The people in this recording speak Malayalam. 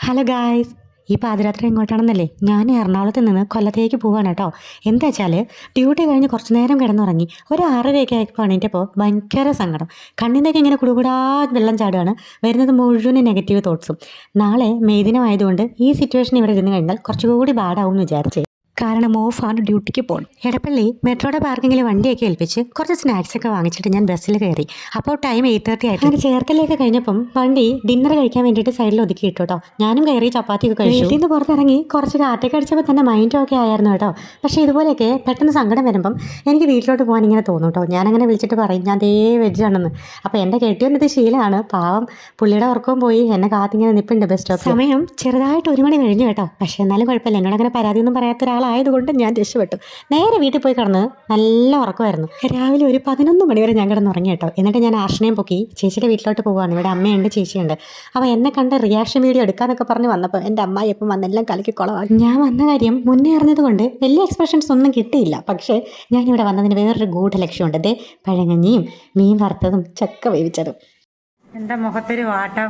ഹലോ ഗായ്സ്, ഈ പാതിരാത്രി എങ്ങോട്ടാണെന്നല്ലേ? ഞാൻ എറണാകുളത്ത് നിന്ന് കൊല്ലത്തേക്ക് പോവാണ് കേട്ടോ. എന്താ വെച്ചാൽ ഡ്യൂട്ടി കഴിഞ്ഞ് കുറച്ച് നേരം കിടന്നുറങ്ങി ഒരു 6:30 ആയപ്പോൾ എണീറ്റപ്പോൾ ഭയങ്കര സങ്കടം. കണ്ണിൻ്റെയൊക്കെ ഇങ്ങനെ കുടുകൂടാ വെള്ളം ചാടുകയാണ്. വരുന്നത് മുഴുവൻ നെഗറ്റീവ് തോട്ട്സും. നാളെ മെയ് ദിനമായതുകൊണ്ട് ഈ സിറ്റുവേഷൻ ഇവിടെ ഇരുന്ന് കഴിഞ്ഞാൽ കുറച്ചുകൂടി ബാഡാവും എന്ന് വിചാരിച്ചേ. കാരണം ഓഫാണ്, ഡ്യൂട്ടിക്ക് പോകണം. എടപ്പള്ളി മെട്രോയുടെ പാർക്കിങ്ങിൽ വണ്ടിയൊക്കെ ഏൽപ്പിച്ച് കുറച്ച് സ്നാക്സ് ഒക്കെ വാങ്ങിച്ചിട്ട് ഞാൻ ബസ്സിൽ കയറി. അപ്പോൾ ടൈം 8:30 ആയിട്ട് അങ്ങനെ ചേർത്തലേക്ക് കഴിഞ്ഞപ്പം വണ്ടി ഡിന്നർ കഴിക്കാൻ വേണ്ടിയിട്ട് സൈഡിൽ ഒതുക്കി ഇട്ടു കേട്ടോ. ഞാനും കയറി ചപ്പാത്തിയൊക്കെ കഴിച്ചു. വീട്ടിൽ നിന്ന് പുറത്തിറങ്ങി കുറച്ച് കാറ്റൊക്കെ അടിച്ചപ്പോൾ തന്നെ മൈൻഡൊക്കെ ആയിരുന്നു കേട്ടോ. പക്ഷേ ഇതുപോലെയൊക്കെ പെട്ടെന്ന് സങ്കടം വരുമ്പം എനിക്ക് വീട്ടിലോട്ട് പോകാൻ ഇങ്ങനെ തോന്നും കേട്ടോ. ഞാനങ്ങനെ വിളിച്ചിട്ട് പറയും ഞാൻ ദേ വെജാണെന്ന്. അപ്പോൾ എൻ്റെ കെട്ടിയൊന്നത് ശീലമാണ്. പാവം പുള്ളിയുടെ ഉറക്കവും പോയി എന്നെ കാത്തിങ്ങനെ നിൽപ്പുണ്ട് ബസ് സ്റ്റോപ്പ്. സമയം ചെറുതായിട്ട് 1 മണി കഴിഞ്ഞു കേട്ടോ. പക്ഷേ എന്നാലും കുഴപ്പമില്ല, എന്നോട് അങ്ങനെ പരാതിയൊന്നും പറയാത്ത ഒരാളായതുകൊണ്ട് ഞാൻ രക്ഷപ്പെട്ടു. നേരെ വീട്ടിൽ പോയി കിടന്ന് നല്ല ഉറക്കമായിരുന്നു. രാവിലെ ഒരു 11 മണി വരെ ഞാൻ കിടന്നുറങ്ങി കേട്ടോ. എന്നിട്ട് ഞാൻ ആർഷനെയും പൊക്കി ചേച്ചിയുടെ വീട്ടിലോട്ട് പോവുകയാണ്. ഇവിടെ അമ്മയുണ്ട്, ചേച്ചിയുണ്ട്. അപ്പോൾ എന്നെ കണ്ട് റിയാക്ഷൻ വീഡിയോ എടുക്കാന്നൊക്കെ പറഞ്ഞ് വന്നപ്പോൾ എൻ്റെ അമ്മായി എപ്പം വന്നെല്ലാം കലക്കി കുളവാക്കി. ഞാൻ വന്ന കാര്യം മുന്നേ അറിഞ്ഞത് കൊണ്ട് വലിയ എക്സ്പ്രഷൻസ് ഒന്നും കിട്ടിയില്ല. പക്ഷേ ഞാനിവിടെ വന്നതിന് വേറൊരു ഗൂഢലക്ഷ്യമുണ്ട്. ദേ പഴങ്ങഞ്ഞിയും മീൻ വറുത്തതും ചക്ക വേവിച്ചതും. എൻ്റെ മുഖത്തൊരു വാട്ടം.